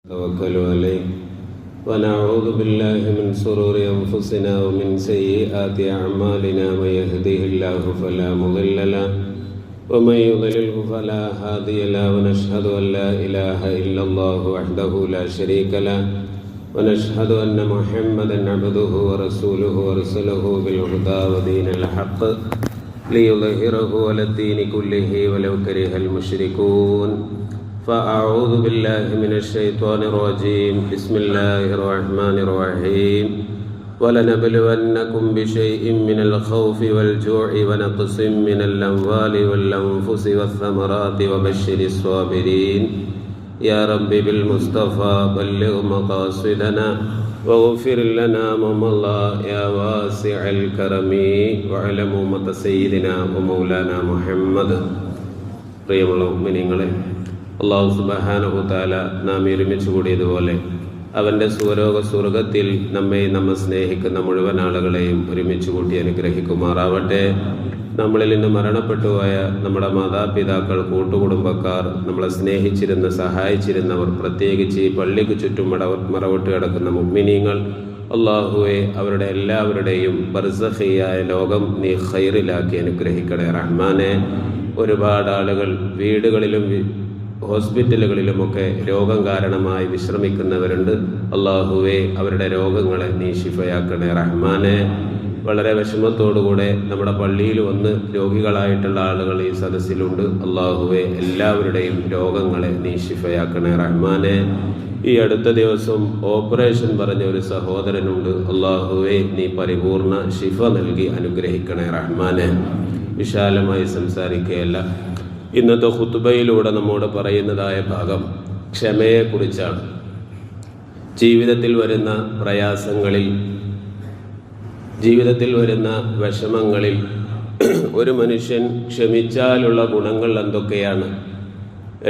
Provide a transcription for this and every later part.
توكلوا عليه ونعوذ بالله من شرور أنفسنا ومن سيئات أعمالنا من يهده الله فلا مضل له ومن يضلله فلا هادي له ونشهد أن لا إله إلا الله وحده لا شريك له ونشهد أن محمدا عبده ورسوله ورسله بالهدى ودين الحق ليظهره على الدين كله ولو كره المشركون فأعوذ بالله من الشيطان الرجيم بسم الله الرحمن الرحيم ولنبلونكم بشيء من الخوف والجوع ونقص من الأموال والأنفس والثمرات وبشر الصابرين يا رب بالمصطفى بلغ مقاصدنا واغفر لنا ما مضى يا واسع الكرم وعلى أمة سيدنا ومولانا محمد പ്രിയമുള്ള മുഅ്മിനീങ്ങളെ, അല്ലാഹു സുബ്ഹാനഹു തആല നാം ഒരുമിച്ച് കൂടിയതുപോലെ അവൻ്റെ സുവരോഗ സ്വർഗത്തിൽ നമ്മെ സ്നേഹിക്കുന്ന മുഴുവൻ ആളുകളെയും ഒരുമിച്ച് കൂട്ടി അനുഗ്രഹിക്കുമാറാവട്ടെ. നമ്മളിൽ നിന്ന് മരണപ്പെട്ടുപോയ നമ്മുടെ മാതാപിതാക്കൾ, കൂട്ടുകുടുംബക്കാർ, നമ്മളെ സ്നേഹിച്ചിരുന്ന സഹായിച്ചിരുന്നവർ, പ്രത്യേകിച്ച് ഈ പള്ളിക്ക് ചുറ്റും മറവിട്ട് കിടക്കുന്ന മുഅ്മിനീങ്ങൾ, അല്ലാഹുവേ അവരുടെ എല്ലാവരുടെയും ബർസഖിയായ ലോകം നീ ഖൈറിലാക്കി അനുഗ്രഹിക്കണേ റഹ്മാനെ. ഒരുപാട് ആളുകൾ വീടുകളിലും ഹോസ്പിറ്റലുകളിലുമൊക്കെ രോഗം കാരണമായി വിശ്രമിക്കുന്നവരുണ്ട്. അല്ലാഹുവേ അവരുടെ രോഗങ്ങളെ നീ ശിഫയാക്കണേ റഹ്മാനെ. വളരെ വിഷമത്തോടുകൂടെ നമ്മുടെ പള്ളിയിൽ വന്ന് രോഗികളായിട്ടുള്ള ആളുകൾ ഈ സദസ്സിലുണ്ട്. അല്ലാഹുവേ എല്ലാവരുടെയും രോഗങ്ങളെ നീ ശിഫയാക്കണേ റഹ്മാനെ. ഈ അടുത്ത ദിവസം ഓപ്പറേഷൻ പറഞ്ഞ ഒരു സഹോദരനുണ്ട്. അല്ലാഹുവേ നീ പരിപൂർണ ശിഫ നൽകി അനുഗ്രഹിക്കണേ റഹ്മാനെ. വിശാലമായി സംസാരിക്കുകയല്ല, ഇന്നത്തെ ഖുത്ബയിലൂടെ നമ്മോട് പറയുന്നതായ ഭാഗം ക്ഷമയെക്കുറിച്ചാണ്. ജീവിതത്തിൽ വരുന്ന പ്രയാസങ്ങളിൽ, ജീവിതത്തിൽ വരുന്ന വിഷമങ്ങളിൽ ഒരു മനുഷ്യൻ ക്ഷമിച്ചാലുള്ള ഗുണങ്ങൾ എന്തൊക്കെയാണ്?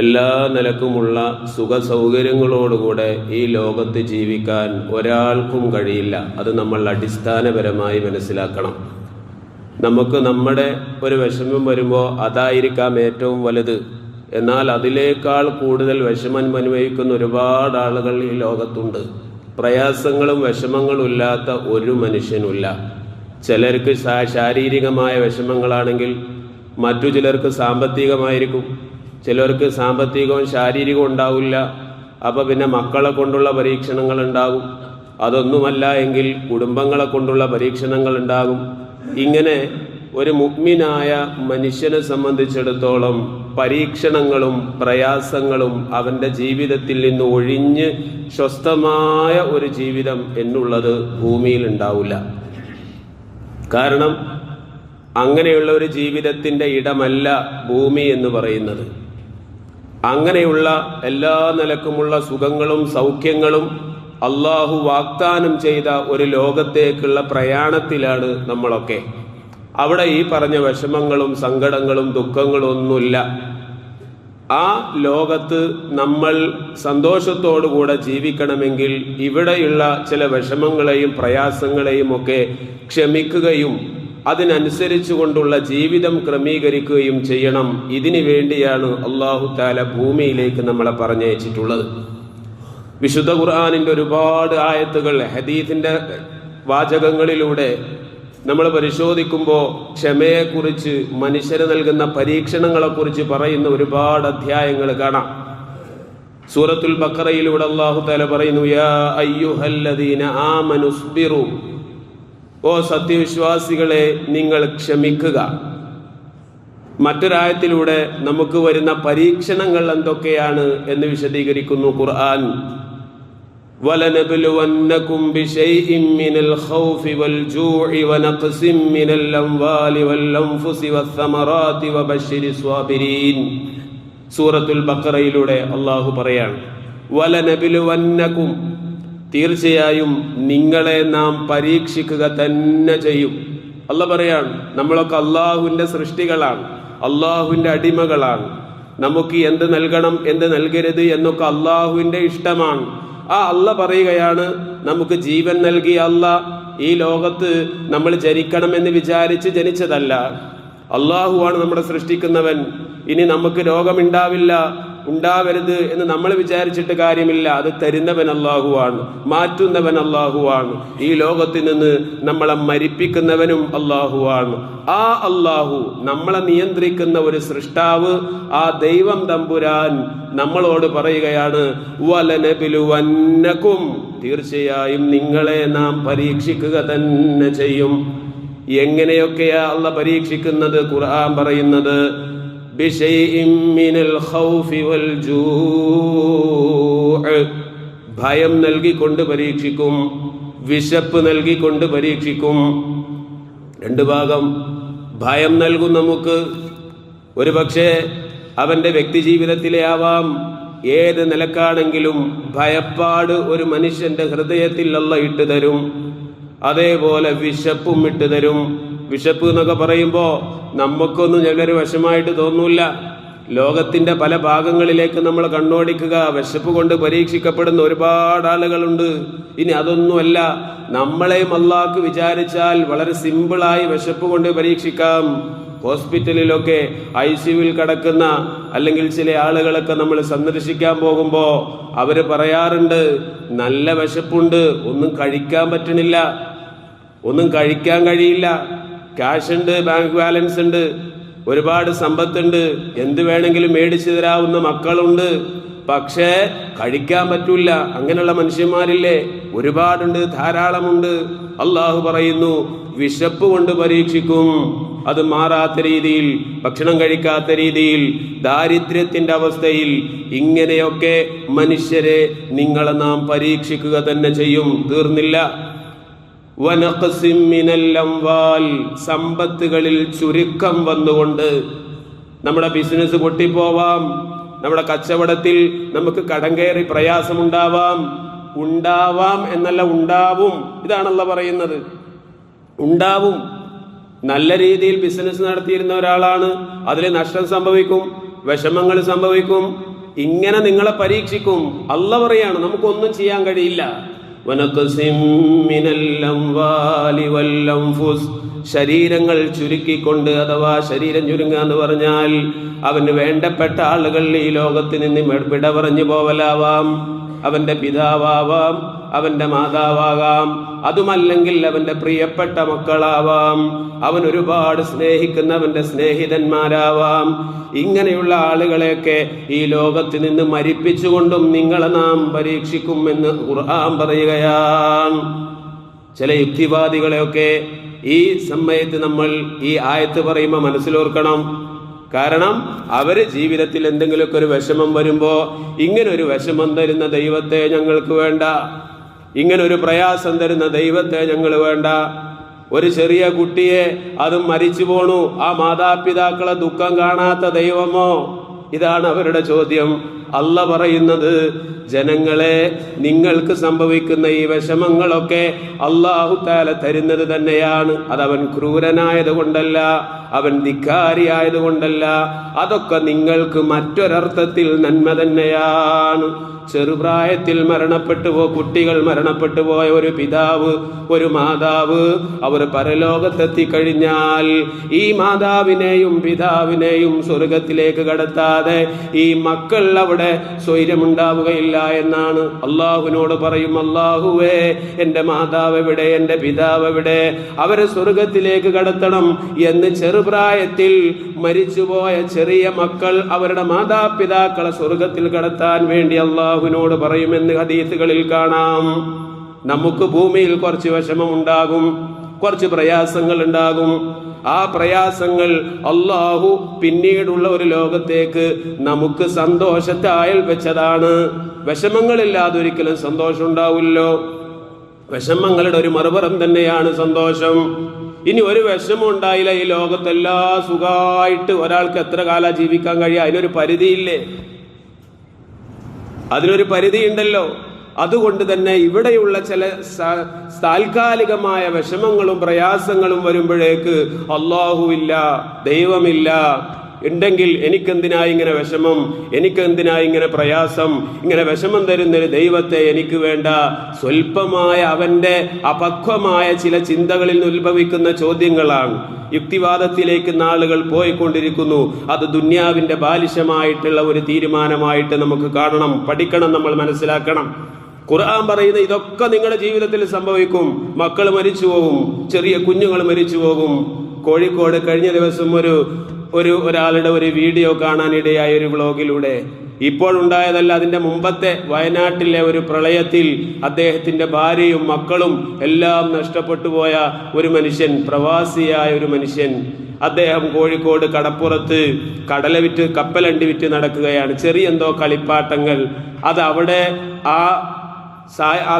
എല്ലാ നിലക്കുമുള്ള സുഖ സൗകര്യങ്ങളോടുകൂടെ ഈ ലോകത്ത് ജീവിക്കാൻ ഒരാൾക്കും കഴിയില്ല. അത് നമ്മൾ അടിസ്ഥാനപരമായി മനസ്സിലാക്കണം. നമുക്ക് നമ്മുടെ ഒരു വിഷമം വരുമ്പോൾ അതായിരിക്കാം ഏറ്റവും വലുത്. എന്നാൽ അതിനേക്കാൾ കൂടുതൽ വിഷമം അനുഭവിക്കുന്ന ഒരുപാട് ആളുകൾ ഈ ലോകത്തുണ്ട്. പ്രയാസങ്ങളും വിഷമങ്ങളും ഇല്ലാത്ത ഒരു മനുഷ്യനുമില്ല. ചിലർക്ക് ശാരീരികമായ വിഷമങ്ങളാണെങ്കിൽ മറ്റു ചിലർക്ക് സാമ്പത്തികമായിരിക്കും. ചിലർക്ക് സാമ്പത്തികവും ശാരീരികവും ഉണ്ടാവില്ല. അപ്പോൾ പിന്നെ മക്കളെ കൊണ്ടുള്ള പരീക്ഷണങ്ങൾ ഉണ്ടാകും. അതൊന്നുമല്ല എങ്കിൽ കുടുംബങ്ങളെ കൊണ്ടുള്ള പരീക്ഷണങ്ങൾ ഉണ്ടാകും. ഇങ്ങനെ ഒരു മുഅ്മിനായ മനുഷ്യനെ സംബന്ധിച്ചിടത്തോളം പരീക്ഷണങ്ങളും പ്രയാസങ്ങളും അവൻ്റെ ജീവിതത്തിൽ നിന്ന് ഒഴിഞ്ഞ് സ്വസ്ഥമായ ഒരു ജീവിതം എന്നുള്ളത് ഭൂമിയിൽ ഉണ്ടാവില്ല. കാരണം അങ്ങനെയുള്ള ഒരു ജീവിതത്തിൻ്റെ ഇടമല്ല ഭൂമി എന്ന് പറയുന്നത്. അങ്ങനെയുള്ള എല്ലാ നിലക്കുമുള്ള സുഖങ്ങളും സൗഖ്യങ്ങളും അള്ളാഹു വാഗ്ദാനം ചെയ്ത ഒരു ലോകത്തേക്കുള്ള പ്രയാണത്തിലാണ് നമ്മളൊക്കെ. അവിടെ ഈ പറഞ്ഞ വിഷമങ്ങളും സങ്കടങ്ങളും ദുഃഖങ്ങളും ഒന്നുമില്ല. ആ ലോകത്ത് നമ്മൾ സന്തോഷത്തോടുകൂടെ ജീവിക്കണമെങ്കിൽ ഇവിടെയുള്ള ചില വിഷമങ്ങളെയും പ്രയാസങ്ങളെയും ഒക്കെ ക്ഷമിക്കുകയും അതിനനുസരിച്ചു കൊണ്ടുള്ള ജീവിതം ക്രമീകരിക്കുകയും ചെയ്യണം. ഇതിനു വേണ്ടിയാണ് അല്ലാഹു തആല ഭൂമിയിലേക്ക് നമ്മളെ പറഞ്ഞയച്ചിട്ടുള്ളത്. വിശുദ്ധ ഖുർആനിൻ്റെ ഒരുപാട് ആയത്തുകൾ, ഹദീസിൻ്റെ വാചകങ്ങളിലൂടെ നമ്മൾ പരിശോധിക്കുമ്പോൾ ക്ഷമയെക്കുറിച്ച്, മനുഷ്യന് നൽകുന്ന പരീക്ഷണങ്ങളെക്കുറിച്ച് പറയുന്ന ഒരുപാട് അധ്യായങ്ങൾ കാണാം. സൂറത്തുൽ ബഖറയിലൂടെ അല്ലാഹു തആല പറയുന്നു, യാ അയ്യുഹല്ലദീന ആമനുസ്ബിറു, ഓ സത്യവിശ്വാസികളെ നിങ്ങൾ ക്ഷമിക്കുക. മറ്റൊരായത്തിലൂടെ നമുക്ക് വരുന്ന പരീക്ഷണങ്ങൾ എന്തൊക്കെയാണ് എന്ന് വിശദീകരിക്കുന്നു ഖുർആൻ. وَلَنَبْلُوَنَّكُمْ بِشَيْءٍ مِّنَ الْخَوْفِ وَالْجُوعِ وَنَقْصٍ مِّنَ الْأَمْوَالِ وَالْأَنفُسِ وَالثَّمَرَاتِ وَبَشِّرِ الصَّابِرِينَ. സൂറത്തുൽ ബഖറയിലൂടെ അല്ലാഹു പറയാണ്, വലനബിലുവന്നകും, തീർച്ചയായും നിങ്ങളെ നാം പരീക്ഷിക്കുക തന്നെ ചെയ്യും. അല്ലാഹു പറയാണ്, നമ്മളൊക്കെ അള്ളാഹുവിൻ്റെ സൃഷ്ടികളാണ്, അള്ളാഹുവിൻ്റെ അടിമകളാണ്. നമുക്ക് എന്ത് നൽകണം, എന്ത് നൽകരുത് എന്നൊക്കെ അള്ളാഹുവിൻ്റെ ഇഷ്ടമാണ്. ആ അല്ലാഹു പറയുകയാണ്, നമുക്ക് ജീവൻ നൽകിയ അല്ലാഹ് ഈ ലോകത്ത് നമ്മൾ ജനിക്കണമെന്ന് വിചാരിച്ച് ജനിച്ചതല്ല. അള്ളാഹുവാണ് നമ്മുടെ സൃഷ്ടിക്കുന്നവൻ. ഇനി നമുക്ക് രോഗമുണ്ടാവില്ല, ഉണ്ടാവരുത് എന്ന് നമ്മൾ വിചാരിച്ചിട്ട് കാര്യമില്ല. അത് തരുന്നവൻ അല്ലാഹുവാണ്, മാറ്റുന്നവൻ അല്ലാഹുവാണ്. ഈ ലോകത്തിൽ നിന്ന് നമ്മളെ മരിപ്പിക്കുന്നവനും അല്ലാഹുവാണ്. ആ അല്ലാഹു, നമ്മളെ നിയന്ത്രിക്കുന്ന ഒരു സൃഷ്ടാവ്, ആ ദൈവം തമ്പുരാൻ നമ്മളോട് പറയുകയാണ്, വലനബിലുവന്നകും, തീർച്ചയായും നിങ്ങളെ നാം പരീക്ഷിക്കുക തന്നെ ചെയ്യും. എങ്ങനെയൊക്കെയാ അല്ലാഹ് പരീക്ഷിക്കുന്നത്? ഖുർആൻ പറയുന്നത് ബിശൈഇൻ മിനൽ ഖൗഫി വൽ ജൂഅ്, ഭയം നൽകിക്കൊണ്ട് പരീക്ഷിക്കും, വിശപ്പ് നൽകിക്കൊണ്ട് പരീക്ഷിക്കും. രണ്ട് ഭാഗം. ഭയം നൽകും നമുക്ക്. ഒരു പക്ഷേ അവന്റെ വ്യക്തി ജീവിതത്തിലെ ആവാം, ഏത് നിലക്കാണെങ്കിലും ഭയപ്പാട് ഒരു മനുഷ്യന്റെ ഹൃദയത്തിൽ അല്ലാഹ് ഇട്ട് തരും. അതേപോലെ വിശപ്പും ഇട്ട് തരും. വിശപ്പ് എന്നൊക്കെ പറയുമ്പോൾ നമുക്കൊന്നും ചിലർ വിഷമായിട്ട് തോന്നൂല. ലോകത്തിന്റെ പല ഭാഗങ്ങളിലേക്ക് നമ്മൾ കണ്ണോടിക്കുക, വിശപ്പ് കൊണ്ട് പരീക്ഷിക്കപ്പെടുന്ന ഒരുപാട് ആളുകളുണ്ട്. ഇനി അതൊന്നുമല്ല, നമ്മളെയും അല്ലാഹ് വിചാരിച്ചാൽ വളരെ സിമ്പിളായി വിശപ്പ് കൊണ്ട് പരീക്ഷിക്കാം. ഹോസ്പിറ്റലിലൊക്കെ ICUവിൽ കിടക്കുന്ന അല്ലെങ്കിൽ ചില ആളുകളൊക്കെ നമ്മൾ സന്ദർശിക്കാൻ പോകുമ്പോൾ അവർ പറയാറുണ്ട്, നല്ല വിശപ്പുണ്ട്, ഒന്നും കഴിക്കാൻ പറ്റണില്ല, ഒന്നും കഴിക്കാൻ കഴിയില്ല. ക്യാഷ് ഉണ്ട്, ബാങ്ക് ബാലൻസ് ഉണ്ട്, ഒരുപാട് സമ്പത്തുണ്ട്, എന്ത് വേണമെങ്കിലും മേടിച്ചു തരാവുന്ന മക്കളുണ്ട്, പക്ഷേ കഴിക്കാൻ പറ്റൂല. അങ്ങനെയുള്ള മനുഷ്യന്മാരില്ലേ? ഒരുപാടുണ്ട്, ധാരാളമുണ്ട്. അള്ളാഹു പറയുന്നു, വിശപ്പ് കൊണ്ട് പരീക്ഷിക്കും. അത് മാറാത്ത രീതിയിൽ, ഭക്ഷണം കഴിക്കാത്ത രീതിയിൽ, ദാരിദ്ര്യത്തിന്റെ അവസ്ഥയിൽ, ഇങ്ങനെയൊക്കെ മനുഷ്യരെ നിങ്ങളെ നാം പരീക്ഷിക്കുക തന്നെ ചെയ്യും. തീർന്നില്ല. വനഖ്സിം മിനൽ അംവാൽ, സമ്പത്തുകളിൽ ചുരുക്കം വന്നുകൊണ്ട് നമ്മുടെ ബിസിനസ് പൊട്ടിപ്പോവാം, നമ്മുടെ കച്ചവടത്തിൽ നമുക്ക് കടം കയറി പ്രയാസമുണ്ടാവാം. ഉണ്ടാവാം എന്നല്ല, ഉണ്ടാവും. ഇതാണല്ലോ പറയുന്നത്. ഉണ്ടാവും. നല്ല രീതിയിൽ ബിസിനസ് നടത്തിയിരുന്ന ഒരാളാണ്, അതിൽ നഷ്ടം സംഭവിക്കും, വിഷമങ്ങൾ സംഭവിക്കും. ഇങ്ങനെ നിങ്ങളെ പരീക്ഷിക്കും. അല്ലാഹ് പറയാണ്, നമുക്കൊന്നും ചെയ്യാൻ കഴിയില്ല. വനഖ്സിം മിനൽ അംവാലി വൽ അൻഫുസ്, ശരീരങ്ങൾ ചുരുക്കിക്കൊണ്ട്, അഥവാ ശരീരം ചുരുങ്ങുക എന്ന് പറഞ്ഞാൽ അവന് വേണ്ടപ്പെട്ട ആളുകൾ ഈ ലോകത്ത് നിന്ന് വിട പറഞ്ഞു പോവലാവാം. അവന്റെ പിതാവാവാം, അവന്റെ മാതാവാകാം, അതുമല്ലെങ്കിൽ അവന്റെ പ്രിയപ്പെട്ട മക്കളാവാം, അവൻ ഒരുപാട് സ്നേഹിക്കുന്നവന്റെ സ്നേഹിതന്മാരാവാം. ഇങ്ങനെയുള്ള ആളുകളെയൊക്കെ ഈ ലോകത്ത് നിന്ന് മരിപ്പിച്ചുകൊണ്ടും നിങ്ങളെ നാം പരീക്ഷിക്കുമെന്ന് ഖുർആൻ പറയുകയാണ്. ചില യുക്തിവാദികളെയൊക്കെ ഈ സമയത്ത് നമ്മൾ ഈ ആയത്ത് പറയുമ്പോൾ മനസ്സിലോർക്കണം. കാരണം അവര് ജീവിതത്തിൽ എന്തെങ്കിലുമൊക്കെ ഒരു വിഷമം വരുമ്പോ, ഇങ്ങനൊരു വിഷമം തരുന്ന ദൈവത്തെ ഞങ്ങൾക്ക് വേണ്ട, ഇങ്ങനൊരു പ്രയാസം തരുന്ന ദൈവത്തെ ഞങ്ങൾ വേണ്ട. ഒരു ചെറിയ കുട്ടിയെ അതും മരിച്ചു പോണു, ആ മാതാപിതാക്കളെ ദുഃഖം കാണാത്ത ദൈവമോ? ഇതാണ് അവരുടെ ചോദ്യം. അല്ലാഹ് പറയുന്നത്, ജനങ്ങളെ, നിങ്ങൾക്ക് സംഭവിക്കുന്ന ഈ വിഷമങ്ങളൊക്കെ അല്ലാഹു തആല തരുന്നത് തന്നെയാണ്. അതവൻ ക്രൂരനായത് കൊണ്ടല്ല, അവൻ ധിക്കാരിയായതുകൊണ്ടല്ല, അതൊക്കെ നിങ്ങൾക്ക് മറ്റൊരർത്ഥത്തിൽ നന്മ തന്നെയാണ്. ചെറുപ്രായത്തിൽ കുട്ടികൾ മരണപ്പെട്ടു പോയ ഒരു പിതാവ്, ഒരു മാതാവ്, അവർ പരലോകത്തെത്തിക്കഴിഞ്ഞാൽ ഈ മാതാവിനെയും പിതാവിനെയും സ്വർഗത്തിലേക്ക് കടത്താതെ ഈ മക്കൾ അവിടെ സ്വൈര്യമുണ്ടാവുകയില്ല എന്നാണ്. അള്ളാഹുവിനോട് പറയും, അള്ളാഹുവേ, എൻ്റെ മാതാവ് എവിടെ, എൻ്റെ പിതാവ് എവിടെ, അവരെ സ്വർഗത്തിലേക്ക് കടത്തണം എന്ന് ചെറുപ്രായത്തിൽ മരിച്ചുപോയ ചെറിയ മക്കൾ അവരുടെ മാതാപിതാക്കളെ സ്വർഗത്തിൽ കടത്താൻ വേണ്ടി അള്ളാഹുവിനോട് പറയുമെന്ന് ഹദീസുകളിൽ കാണാം. നമുക്ക് ഭൂമിയിൽ കുറച്ച് വിഷമം ഉണ്ടാകും, കുറച്ച് പ്രയാസങ്ങൾ ഉണ്ടാകും. ആ പ്രയാസങ്ങൾ അള്ളാഹു പിന്നീടുള്ള ഒരു ലോകത്തേക്ക് നമുക്ക് സന്തോഷത്തെ അയൽ വെച്ചതാണ്. വിഷമങ്ങളില്ലാതെ ഒരിക്കലും സന്തോഷം ഉണ്ടാവില്ലോ. വിഷമങ്ങളുടെ ഒരു മറുപുറം തന്നെയാണ് സന്തോഷം. ഇനി ഒരു വിഷമം ഉണ്ടായില്ല, ഈ ലോകത്തെല്ലാ സുഖമായിട്ട് ഒരാൾക്ക് എത്ര കാലം ജീവിക്കാൻ കഴിയുക? അതിനൊരു പരിധിയില്ലേ? അതിനൊരു പരിധി ഉണ്ടല്ലോ. അതുകൊണ്ട് തന്നെ ഇവിടെയുള്ള ചില താൽക്കാലികമായ വിഷമങ്ങളും പ്രയാസങ്ങളും വരുമ്പോഴേക്ക് അല്ലാഹുവില്ല, ദൈവമില്ല ഉണ്ടെങ്കിൽ എനിക്കെന്തിനാ ഇങ്ങനെ വിഷമം, എനിക്കെന്തിനാ ഇങ്ങനെ പ്രയാസം, ഇങ്ങനെ വിഷമം തരുന്നൊരു ദൈവത്തെ എനിക്ക് വേണ്ട. സ്വല്പമായ അവന്റെ അപക്വമായ ചില ചിന്തകളിൽ നിന്ന് ഉത്ഭവിക്കുന്ന ചോദ്യങ്ങളാണ്. യുക്തിവാദത്തിലേക്ക് നാളുകൾ പോയിക്കൊണ്ടിരിക്കുന്നു. അത് ദുന്യാവിന്റെ ബാലിശമായിട്ടുള്ള ഒരു തീരുമാനമായിട്ട് നമുക്ക് കാണണം, പഠിക്കണം, നമ്മൾ മനസ്സിലാക്കണം. ഖുർആൻ പറയുന്ന ഇതൊക്കെ നിങ്ങളുടെ ജീവിതത്തിൽ സംഭവിക്കും. മക്കൾ മരിച്ചു പോകും, ചെറിയ കുഞ്ഞുങ്ങൾ മരിച്ചു പോകും. കോഴിക്കോട് കഴിഞ്ഞ ദിവസം ഒരാളുടെ ഒരു വീഡിയോ കാണാനിടയായ ഒരു വ്ളോഗിലൂടെ, ഇപ്പോഴുണ്ടായതല്ല, അതിന്റെ മുമ്പത്തെ വയനാട്ടിലെ ഒരു പ്രളയത്തിൽ അദ്ദേഹത്തിന്റെ ഭാര്യയും മക്കളും എല്ലാം നഷ്ടപ്പെട്ടു പോയ ഒരു മനുഷ്യൻ, പ്രവാസിയായ ഒരു മനുഷ്യൻ. അദ്ദേഹം കോഴിക്കോട് കടപ്പുറത്ത് കടല വിറ്റ്, കപ്പലണ്ടി വിറ്റ് നടക്കുകയാണ്. ചെറിയ എന്തോ കളിപ്പാട്ടങ്ങൾ. അത് അവിടെ ആ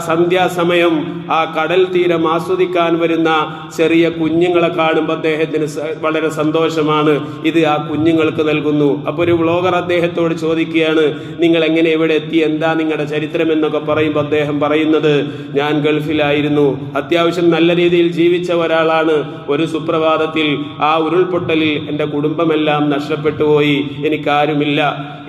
സന്ധ്യാസമയം ആ കടൽ തീരം ആസ്വദിക്കാൻ വരുന്ന ചെറിയ കുഞ്ഞുങ്ങളെ കാണുമ്പോൾ അദ്ദേഹത്തിന് വളരെ സന്തോഷമാണ്. ഇത് ആ കുഞ്ഞുങ്ങൾക്ക് നൽകുന്നു. അപ്പോൾ ഒരു വ്ളോഗർ അദ്ദേഹത്തോട് ചോദിക്കുകയാണ്, നിങ്ങൾ എങ്ങനെ ഇവിടെ എത്തി, എന്താ നിങ്ങളുടെ ചരിത്രം എന്നൊക്കെ പറയുമ്പോൾ അദ്ദേഹം പറയുന്നത്, ഞാൻ ഗൾഫിലായിരുന്നു, അത്യാവശ്യം നല്ല രീതിയിൽ ജീവിച്ച ഒരാളാണ്. ഒരു സുപ്രഭാതത്തിൽ ആ ഉരുൾപൊട്ടലിൽ എൻ്റെ കുടുംബമെല്ലാം നഷ്ടപ്പെട്ടു പോയി, എനിക്കാരുമില്ല.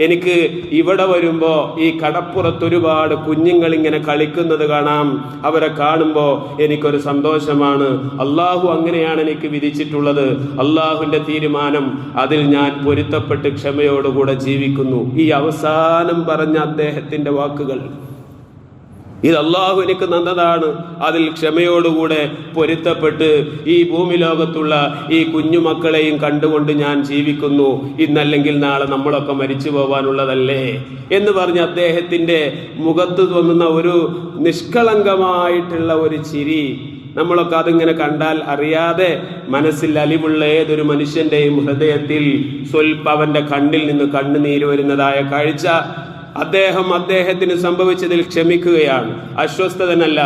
എനിക്ക് ഇവിടെ വരുമ്പോ ഈ കടപ്പുറത്ത് ഒരുപാട് കുഞ്ഞുങ്ങൾ ഇങ്ങനെ കളിക്കുന്നത് കാണാം. അവരെ കാണുമ്പോൾ എനിക്കൊരു സന്തോഷമാണ്. അള്ളാഹു അങ്ങനെയാണ് എനിക്ക് വിധിച്ചിട്ടുള്ളത്, അള്ളാഹുവിന്റെ തീരുമാനം, അതിൽ ഞാൻ പൊരുത്തപ്പെട്ട് ക്ഷമയോടുകൂടെ ജീവിക്കുന്നു. ഈ അവസാനം പറഞ്ഞ അദ്ദേഹത്തിന്റെ വാക്കുകൾ, ഇത് അള്ളാഹു എനിക്ക് നന്നതാണ്, അതിൽ ക്ഷമയോടുകൂടെ പൊരുത്തപ്പെട്ട് ഈ ഭൂമി ലോകത്തുള്ള ഈ കുഞ്ഞുമക്കളെയും കണ്ടുകൊണ്ട് ഞാൻ ജീവിക്കുന്നു. ഇന്നല്ലെങ്കിൽ നാളെ നമ്മളൊക്കെ മരിച്ചു പോവാനുള്ളതല്ലേ എന്ന് പറഞ്ഞ് അദ്ദേഹത്തിന്റെ മുഖത്ത് തോന്നുന്ന ഒരു നിഷ്കളങ്കമായിട്ടുള്ള ഒരു ചിരി, നമ്മളൊക്കെ അതിങ്ങനെ കണ്ടാൽ അറിയാതെ മനസ്സിൽ അലിവുള്ള ഏതൊരു മനുഷ്യന്റെയും ഹൃദയത്തിൽ സ്വൽപ്പം അവന്റെ കണ്ണിൽ നിന്ന് കണ്ണുനീര് വരുന്നതായ കാഴ്ച. അദ്ദേഹത്തിന് സംഭവിച്ചതിൽ ക്ഷമിക്കുകയാണ്, അസ്വസ്ഥതനല്ല.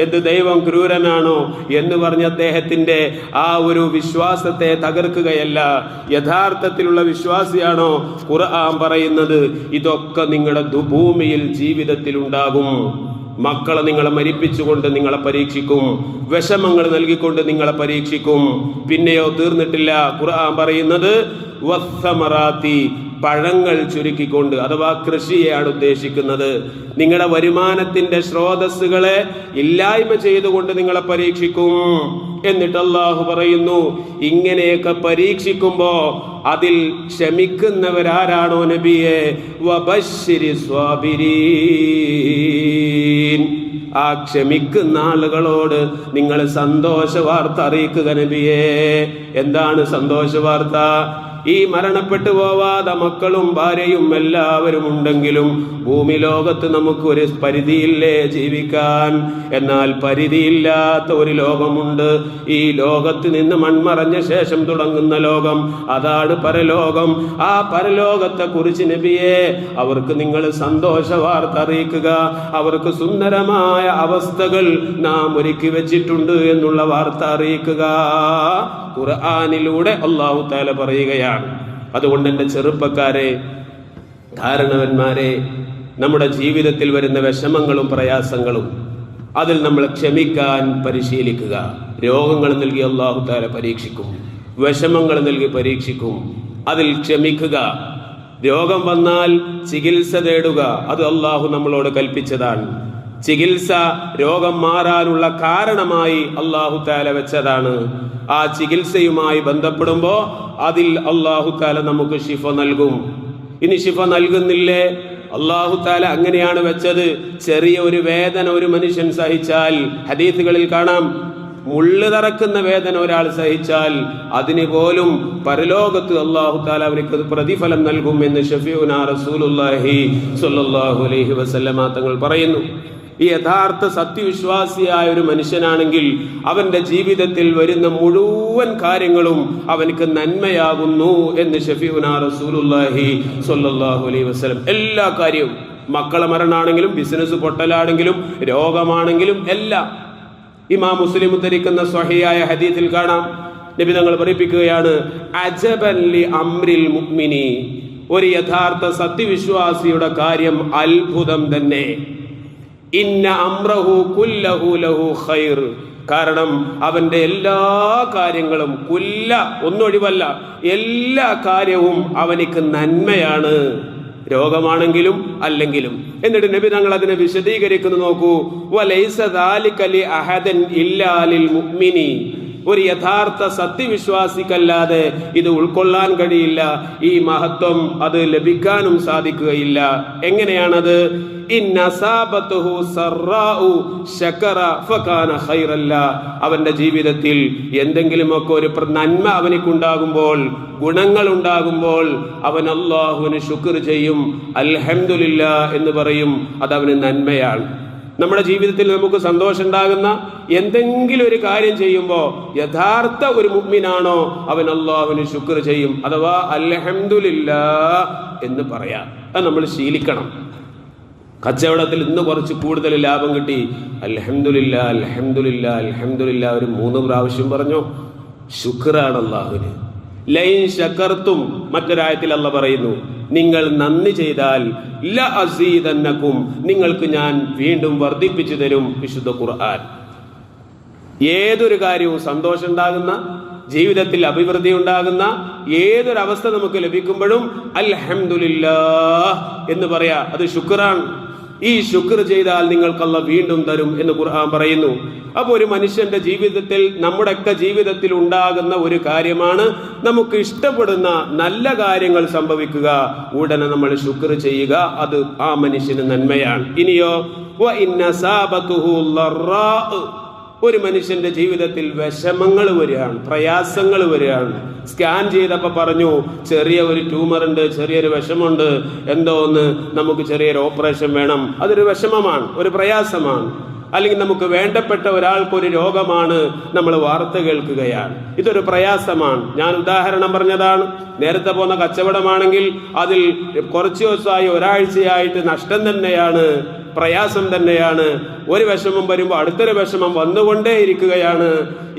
എന്ത് ദൈവം ക്രൂരനാണോ എന്ന് പറഞ്ഞ് അദ്ദേഹത്തിന്റെ ആ ഒരു വിശ്വാസത്തെ തകർക്കുകയല്ല. യഥാർത്ഥത്തിലുള്ള വിശ്വാസിയാണോ ഖുർആൻ പറയുന്നത്, ഇതൊക്കെ നിങ്ങളുടെ ഭൂമിയിൽ ജീവിതത്തിൽ ഉണ്ടാകും. മക്കളെ നിങ്ങളെ മരിപ്പിച്ചുകൊണ്ട് നിങ്ങളെ പരീക്ഷിക്കും, വിഷമങ്ങൾ നൽകിക്കൊണ്ട് നിങ്ങളെ പരീക്ഷിക്കും. പിന്നെയോ തീർന്നിട്ടില്ല. ഖുർആൻ പറയുന്നത് വസ്സമറാത്തി, പഴങ്ങൾ ചുരുക്കിക്കൊണ്ട്, അഥവാ കൃഷിയെയാണ് ഉദ്ദേശിക്കുന്നത്. നിങ്ങളുടെ വരുമാനത്തിന്റെ സ്രോതസ്സുകളെ ഇല്ലായ്മ ചെയ്തുകൊണ്ട് നിങ്ങളെ പരീക്ഷിക്കും. എന്നിട്ട് അല്ലാഹു പറയുന്നു, ഇങ്ങനെയൊക്കെ പരീക്ഷിക്കുമ്പോ അതിൽ ക്ഷമിക്കുന്നവരാരാണോ നബിയെ, വബശ്ശിരി സ്വാബിരീൻ, ആ ക്ഷമിക്കുന്ന ആളുകളോട് നിങ്ങൾ സന്തോഷ വാർത്ത അറിയിക്കുക നബിയെ. എന്താണ് സന്തോഷ വാർത്ത? ഈ മരണപ്പെട്ടു പോവാതെ മക്കളും ഭാര്യയും എല്ലാവരും ഉണ്ടെങ്കിലും ഭൂമി ലോകത്ത് നമുക്ക് ഒരു പരിധിയില്ലേ ജീവിക്കാൻ. എന്നാൽ പരിധിയില്ലാത്ത ഒരു ലോകമുണ്ട്. ഈ ലോകത്ത് നിന്ന് മൺമറഞ്ഞ ശേഷം തുടങ്ങുന്ന ലോകം, അതാണ് പരലോകം. ആ പരലോകത്തെ കുറിച്ച് നബിയെ അവർക്ക് നിങ്ങൾ സന്തോഷ വാർത്ത അറിയിക്കുക. അവർക്ക് സുന്ദരമായ അവസ്ഥകൾ നാം ഒരുക്കി വെച്ചിട്ടുണ്ട് എന്നുള്ള വാർത്ത അറിയിക്കുക. ഖുർആനിലൂടെ അല്ലാഹു തആല പറയുകയാണ്. അതുകൊണ്ട് എൻ്റെ ചെറുപ്പക്കാരെ, കാരണവന്മാരെ, നമ്മുടെ ജീവിതത്തിൽ വരുന്ന വിഷമങ്ങളും പ്രയാസങ്ങളും അതിൽ നമ്മൾ ക്ഷമിക്കാൻ പരിശീലിക്കുക. രോഗങ്ങൾ നൽകി അല്ലാഹു തആല പരീക്ഷിക്കും, വിഷമങ്ങൾ നൽകി പരീക്ഷിക്കും, അതിൽ ക്ഷമിക്കുക. രോഗം വന്നാൽ ചികിത്സ തേടുക, അത് അല്ലാഹു നമ്മളോട് കൽപ്പിച്ചതാണ്. ചികിത്സ രോഗം മാറാനുള്ള കാരണമായി അല്ലാഹു തആല വെച്ചതാണ്. ആ ചികിത്സയുമായി ബന്ധപ്പെടുമ്പോൾ അതിൽ അല്ലാഹു തആല നമുക്ക് ശിഫ നൽകും. ഇനി ശിഫ നൽകുന്നില്ലേ? അല്ലാഹു തആല അങ്ങനെയാണ് വെച്ചത്. ചെറിയ ഒരു വേദന ഒരു മനുഷ്യൻ സഹിച്ചാൽ, ഹദീസുകളിൽ കാണാം, മുള്ളു തറക്കുന്ന വേദന ഒരാൾ സഹിച്ചാൽ അതിന് പോലും പരലോകത്ത് അല്ലാഹു തആല അവർക്ക് പ്രതിഫലം നൽകും എന്ന് ഷഫീഉനാ റസൂലുള്ളാഹി സ്വല്ലല്ലാഹു അലൈഹി വസല്ലമ തങ്ങൾ പറയുന്നു. ഈ യഥാർത്ഥ സത്യവിശ്വാസിയായ ഒരു മനുഷ്യനാണെങ്കിൽ അവന്റെ ജീവിതത്തിൽ വരുന്ന മുഴുവൻ കാര്യങ്ങളും അവനക്ക് നന്മയാകുന്നു എന്ന് ഷഫീഉനാ റസൂലുള്ളാഹി സ്വല്ലല്ലാഹു അലൈഹി വസല്ലം. എല്ലാ കാര്യവും, മക്കളെ മരണാണെങ്കിലും ബിസിനസ് പൊട്ടലാണെങ്കിലും രോഗമാണെങ്കിലും എല്ലാം. ഇമാം മുസ്ലിം ഉദ്ധരിക്കുന്ന സ്വഹീഹായ ഹദീസിൽ കാണാം, നബി തങ്ങൾ പഠിപ്പിക്കുകയാണ്, അജബൻ ലി അംരിൽ മുഅ്മിനി, ഒരു യഥാർത്ഥ സത്യവിശ്വാസിയുടെ കാര്യം അത്ഭുതം തന്നെ. ഇന്ന അംറഹു കുല്ലഹു ലഹു ഖൈർ, കാരണം അവന്റെ എല്ലാ കാര്യങ്ങളും ഒന്നൊഴിവല്ല, എല്ലാ കാര്യവും അവനിക്ക് നന്മയാണ്, രോഗമാണെങ്കിലും അല്ലെങ്കിലും. എന്നിട്ട് നബി തങ്ങൾ അതിനെ വിശദീകരിക്കുന്നു. നോക്കൂ, വലൈസ ദാലിക ലി അഹദൻ ഇല്ലാ ലിൽ മുഅ്മിനി. ഒരു യഥാർത്ഥ സത്യവിശ്വാസിക്കല്ലാതെ ഇത് ഉൾക്കൊള്ളാൻ കഴിയില്ല, ഈ മഹത്വം അത് ലഭിക്കാനും സാധിക്കുകയില്ല. എങ്ങനെയാണത്? അവന്റെ ജീവിതത്തിൽ എന്തെങ്കിലുമൊക്കെ ഒരു നന്മ അവനിക്കുണ്ടാകുമ്പോൾ, ഗുണങ്ങൾ ഉണ്ടാകുമ്പോൾ അവൻ അല്ലാഹുവിന് ശുക്ർ ചെയ്യും, അൽഹംദുലില്ലാ എന്ന് പറയും. അതവന് നന്മയാണ്. നമ്മുടെ ജീവിതത്തിൽ നമുക്ക് സന്തോഷം ഉണ്ടാകുന്ന എന്തെങ്കിലും ഒരു കാര്യം ചെയ്യുമ്പോൾ യഥാർത്ഥ ഒരു മുഅ്മിനാണോ അവൻ അല്ലാഹുവിന് ശുക്ർ ചെയ്യും, അഥവാ അൽഹംദുലില്ലാ എന്ന് പറയാം. അത് നമ്മൾ ശീലിക്കണം. കച്ചവടത്തിൽ ഇന്ന് കുറച്ച് കൂടുതൽ ലാഭം കിട്ടി, അൽഹംദുലില്ലാ അൽഹംദുലില്ലാ അൽഹംദുലില്ലാ ഒരു 3 പ്രാവശ്യം പറഞ്ഞു, ശുക്റാണ് അല്ലാഹുവിന്. ലൈൻ ശകർത്തും, മറ്റൊരായത്തിൽ അല്ലാഹ് പറയുന്നു, നിങ്ങൾ നന്ദി ചെയ്താൽ ലഅസീദന്നകും, നിങ്ങൾക്ക് ഞാൻ വീണ്ടും വർദ്ധിപ്പിച്ചു തരും. വിശുദ്ധ ഖുർആൻ. ഏതൊരു കാര്യവും സന്തോഷം ഉണ്ടാകുന്ന, ജീവിതത്തിൽ അഭിവൃദ്ധി ഉണ്ടാകുന്ന ഏതൊരവസ്ഥ നമുക്ക് ലഭിക്കുമ്പോഴും അൽഹംദുലില്ലാഹ് എന്ന് പറയാ, അത് ശുക്റാണ്. ഈ ശുക്ർ ചെയ്താൽ നിങ്ങൾക്ക് അല്ലാഹ് വീണ്ടും തരും എന്ന് ഖുർആൻ പറയുന്നു. അപ്പോൾ ഒരു മനുഷ്യന്റെ ജീവിതത്തിൽ, നമ്മുടെയൊക്കെ ജീവിതത്തിൽ ഉണ്ടാകുന്ന ഒരു കാര്യമാണ് നമുക്ക് ഇഷ്ടപ്പെടുന്ന നല്ല കാര്യങ്ങൾ സംഭവിക്കുക, ഉടനെ നമ്മൾ ശുക്ർ ചെയ്യുക, അത് ആ മനുഷ്യന് നന്മയാണ്. ഇനിയോ ഒരു മനുഷ്യന്റെ ജീവിതത്തിൽ വിഷമങ്ങൾ വരികയാണ്, പ്രയാസങ്ങൾ വരികയാണ്. സ്കാൻ ചെയ്തപ്പോൾ പറഞ്ഞു ചെറിയ ഒരു ട്യൂമർ ഉണ്ട്, ചെറിയൊരു വിഷമുണ്ട്, എന്തോ ഒന്ന് നമുക്ക് ചെറിയൊരു ഓപ്പറേഷൻ വേണം. അതൊരു വിഷമമാണ്, ഒരു പ്രയാസമാണ്. അല്ലെങ്കിൽ നമുക്ക് വേണ്ടപ്പെട്ട ഒരാൾക്കൊരു രോഗമാണ്, നമ്മൾ വാർത്ത കേൾക്കുകയാണ്, ഇതൊരു പ്രയാസമാണ്. ഞാൻ ഉദാഹരണം പറഞ്ഞതാണ്. നേരത്തെ പോകുന്ന കച്ചവടമാണെങ്കിൽ അതിൽ കുറച്ച് ദിവസമായി, ഒരാഴ്ചയായിട്ട് നഷ്ടം തന്നെയാണ്, പ്രയാസം തന്നെയാണ്. ഒരു വിഷമം വരുമ്പോൾ അടുത്തൊരു വിഷമം വന്നുകൊണ്ടേ ഇരിക്കുകയാണ്.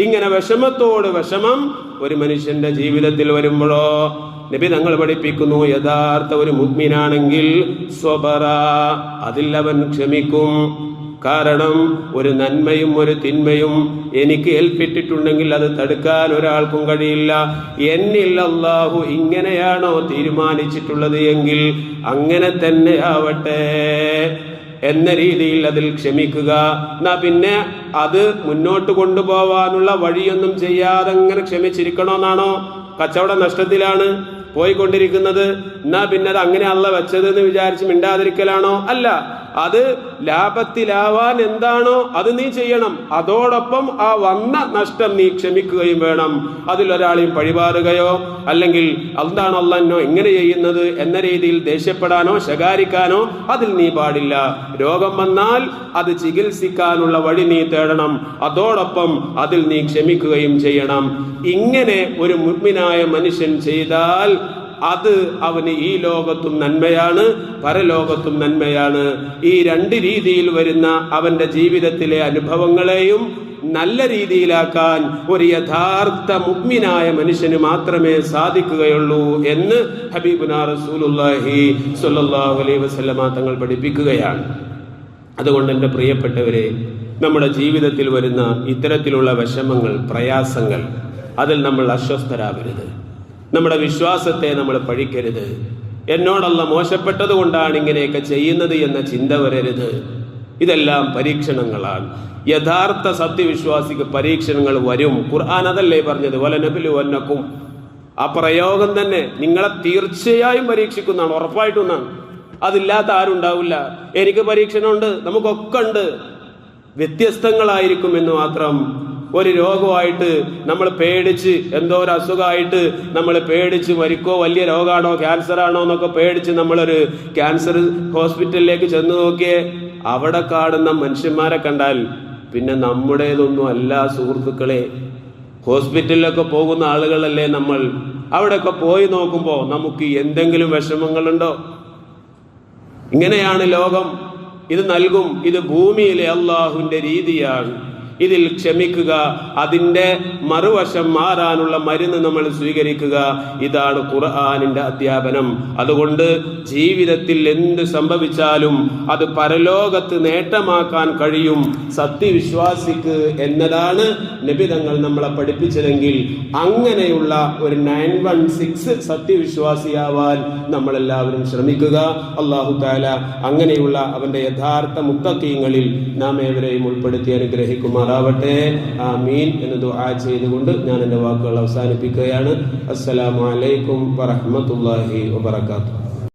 ഇങ്ങനെ വിഷമത്തോട് വിഷമം ഒരു മനുഷ്യന്റെ ജീവിതത്തിൽ വരുമ്പോഴോ നബി തങ്ങൾ പഠിപ്പിക്കുന്നു, യഥാർത്ഥ ഒരു മുഅ്മിനാണെങ്കിൽ സ്വബറ, അതിൽ അവൻ ക്ഷമിക്കും. കാരണം ഒരു നന്മയും ഒരു തിന്മയും എനിക്ക് ഏൽപ്പിട്ടിട്ടുണ്ടെങ്കിൽ അത് തടുക്കാൻ ഒരാൾക്കും കഴിയില്ല. എന്നിൽ അല്ലാഹു ഇങ്ങനെയാണോ തീരുമാനിച്ചിട്ടുള്ളത് എങ്കിൽ അങ്ങനെ തന്നെ ആവട്ടെ എന്ന രീതിയിൽ അതിൽ ക്ഷമിക്കുക. എന്നാ പിന്നെ അത് മുന്നോട്ട് കൊണ്ടുപോവാനുള്ള വഴിയൊന്നും ചെയ്യാതെ അങ്ങനെ ക്ഷമിച്ചിരിക്കണമെന്നാണോ? കച്ചവട നഷ്ടത്തിലാണ് പോയിക്കൊണ്ടിരിക്കുന്നത്, എന്നാ പിന്നെ അത് അങ്ങനെ അല്ല വെച്ചത് എന്ന് വിചാരിച്ച് മിണ്ടാതിരിക്കലാണോ? അല്ല, അത് ലാഭത്തിലാവാൻ എന്താണോ അത് നീ ചെയ്യണം. അതോടൊപ്പം ആ വന്ന നഷ്ടം നീ ക്ഷമിക്കുകയും വേണം. അതിലൊരാളെയും പഴിപാറുകയോ അല്ലെങ്കിൽ എന്താണ് അള്ളാഹ് എങ്ങനെ ചെയ്യുന്നത് എന്ന രീതിയിൽ ദേഷ്യപ്പെടാനോ ശകാരിക്കാനോ അതിൽ നീ പാടില്ല. രോഗം വന്നാൽ അത് ചികിത്സിക്കാനുള്ള വഴി നീ തേടണം. അതോടൊപ്പം അതിൽ നീ ക്ഷമിക്കുകയും ചെയ്യണം. ഇങ്ങനെ ഒരു മുഅ്മിനായ മനുഷ്യൻ ചെയ്താൽ അത് അവന് ഈ ലോകത്തും നന്മയാണ്, പരലോകത്തും നന്മയാണ്. ഈ 2 രീതിയിൽ വരുന്ന അവന്റെ ജീവിതത്തിലെ അനുഭവങ്ങളെയും നല്ല രീതിയിലാക്കാൻ ഒരു യഥാർത്ഥ മുഅ്മിനായ മനുഷ്യന് മാത്രമേ സാധിക്കുകയുള്ളൂ എന്ന് ഹബീബുനാ റസൂലുള്ളാഹി സ്വല്ലല്ലാഹു അലൈഹി വസല്ലമ തങ്ങൾ പഠിപ്പിക്കുകയാണ്. അതുകൊണ്ട് എൻ്റെ പ്രിയപ്പെട്ടവരെ, നമ്മുടെ ജീവിതത്തിൽ വരുന്ന ഇത്തരത്തിലുള്ള വിഷമങ്ങൾ, പ്രയാസങ്ങൾ, അതിൽ നമ്മൾ അസ്വസ്ഥരാകരുത്. നമ്മുടെ വിശ്വാസത്തെ നമ്മൾ പഴിക്കരുത്. എന്നോടല്ല മോശപ്പെട്ടത് കൊണ്ടാണ് ഇങ്ങനെയൊക്കെ ചെയ്യുന്നത് എന്ന ചിന്ത വരരുത്. ഇതെല്ലാം പരീക്ഷണങ്ങളാണ്. യഥാർത്ഥ സത്യവിശ്വാസിക്ക് പരീക്ഷണങ്ങൾ വരും. ഖുർആൻ അതല്ലേ പറഞ്ഞത്, വലനബിലുവന്നക്കും. ആ പ്രയോഗം തന്നെ നിങ്ങളെ തീർച്ചയായും പരീക്ഷിക്കുന്നതാണ്, ഉറപ്പായിട്ടൊന്നാണ്. അതില്ലാത്ത ആരുണ്ടാവില്ല. എനിക്ക് പരീക്ഷണമുണ്ട്, നമുക്കൊക്കെ ഉണ്ട്, വ്യത്യസ്തങ്ങളായിരിക്കും എന്ന് മാത്രം. ഒരു രോഗമായിട്ട് നമ്മൾ പേടിച്ച്, എന്തോ ഒരു അസുഖമായിട്ട് നമ്മൾ പേടിച്ച് മരിക്കോ, വലിയ രോഗമാണോ ക്യാൻസർ ആണോ എന്നൊക്കെ പേടിച്ച് നമ്മളൊരു ക്യാൻസർ ഹോസ്പിറ്റലിലേക്ക് ചെന്ന് നോക്കിയേ, അവിടെ കാണുന്ന മനുഷ്യന്മാരെ കണ്ടാൽ പിന്നെ നമ്മുടേതൊന്നും അല്ല സുഹൃത്തുക്കളെ. ഹോസ്പിറ്റലിലൊക്കെ പോകുന്ന ആളുകളല്ലേ നമ്മൾ. അവിടെയൊക്കെ പോയി നോക്കുമ്പോൾ നമുക്ക് എന്തെങ്കിലും വിഷമങ്ങളുണ്ടോ? ഇങ്ങനെയാണ് ലോകം. ഇത് നൽകും. ഇത് ഭൂമിയിലെ അള്ളാഹുവിന്റെ രീതിയാണ്. ഇതിൽ ക്ഷമിക്കുക, അതിൻ്റെ മറുവശം മാറാനുള്ള മരുന്ന് നമ്മൾ സ്വീകരിക്കുക. ഇതാണ് ഖുർആനിന്റെ അധ്യാപനം. അതുകൊണ്ട് ജീവിതത്തിൽ എന്ത് സംഭവിച്ചാലും അത് പരലോകത്ത് നേട്ടമാക്കാൻ കഴിയും സത്യവിശ്വാസിക്ക് എന്നതാണ് നബി തങ്ങൾ നമ്മളെ പഠിപ്പിച്ചതെങ്കിൽ അങ്ങനെയുള്ള ഒരു 916 സത്യവിശ്വാസിയാവാൻ നമ്മളെല്ലാവരും ശ്രമിക്കുക. അല്ലാഹു തആല അങ്ങനെയുള്ള അവന്റെ യഥാർത്ഥ മുത്തഖീങ്ങളിൽ നാം ഏവരെയും ഉൾപ്പെടുത്തി അനുഗ്രഹിക്കുമാറാവട്ടെ. ആമീൻ എന്ന് ദുആ ചെയ്തുകൊണ്ട് ഞാൻ എൻ്റെ വാക്കുകൾ അവസാനിപ്പിക്കുകയാണ്. അസ്സലാമു അലൈക്കും വറഹ്മത്തുള്ളാഹി വബറകാതുഹു.